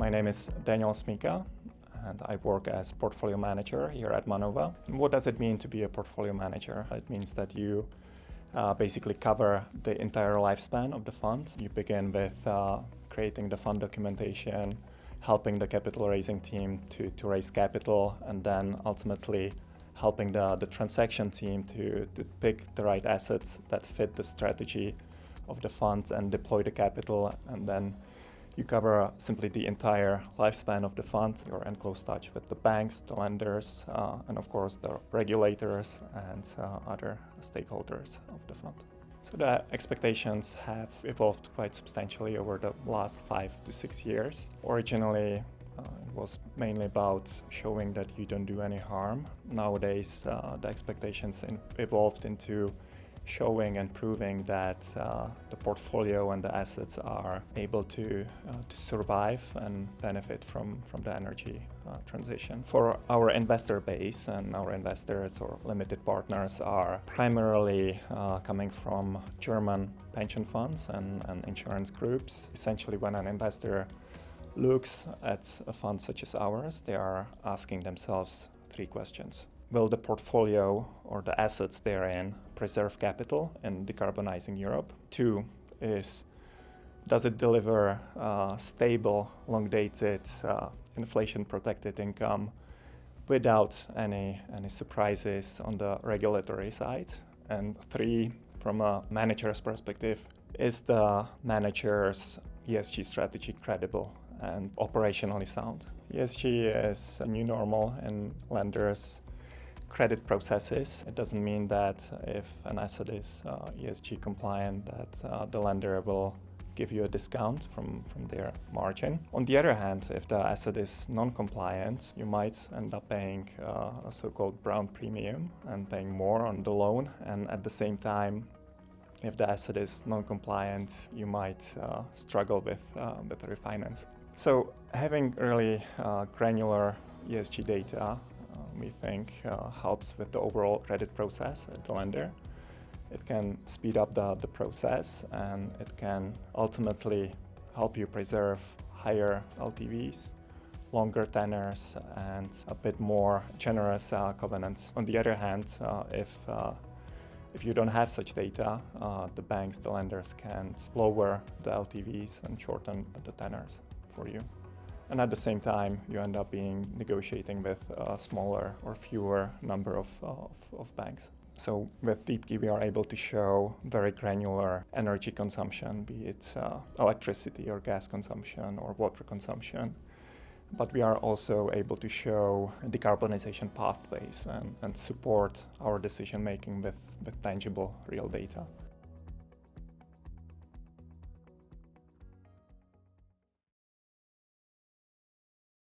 My name is Smicka, and I work as portfolio manager here at Manova. What does it mean to be a portfolio manager? It means that you basically cover the entire lifespan of the fund. You begin with creating the fund documentation, helping the capital raising team to raise capital, and then ultimately helping the transaction team to pick the right assets that fit the strategy of the fund and deploy the capital. And then you cover simply the entire lifespan of the fund. You're in close touch with the banks, the lenders, and of course the regulators and other stakeholders of the fund. So the expectations have evolved quite substantially over the last 5 to 6 years. Originally, it was mainly about showing that you don't do any harm. Nowadays, the expectations evolved into showing and proving that the portfolio and the assets are able to survive and benefit from the energy transition. For our investor base, and our investors or limited partners are primarily coming from German pension funds and insurance groups. Essentially, when an investor looks at a fund such as ours, they are asking themselves 3 questions. Will the portfolio or the assets therein preserve capital in decarbonizing Europe? 2 is, does it deliver stable, long-dated, inflation-protected income without any surprises on the regulatory side? And 3, from a manager's perspective, is the manager's ESG strategy credible and operationally sound? ESG is a new normal in lenders' credit processes. It doesn't mean that if an asset is ESG compliant that the lender will give you a discount from their margin. On the other hand, if the asset is non-compliant, you might end up paying a so-called brown premium and paying more on the loan. And at the same time, if the asset is non-compliant, you might struggle with refinance. So having really granular ESG data we think helps with the overall credit process at the lender. It can speed up the process, and it can ultimately help you preserve higher LTVs, longer tenors, and a bit more generous covenants. On the other hand, if you don't have such data, the banks, the lenders can lower the LTVs and shorten the tenors for you. And at the same time, you end up negotiating with a smaller or fewer number of banks. So with Deepki, we are able to show very granular energy consumption, be it electricity or gas consumption or water consumption. But we are also able to show decarbonization pathways and support our decision making with tangible, real data.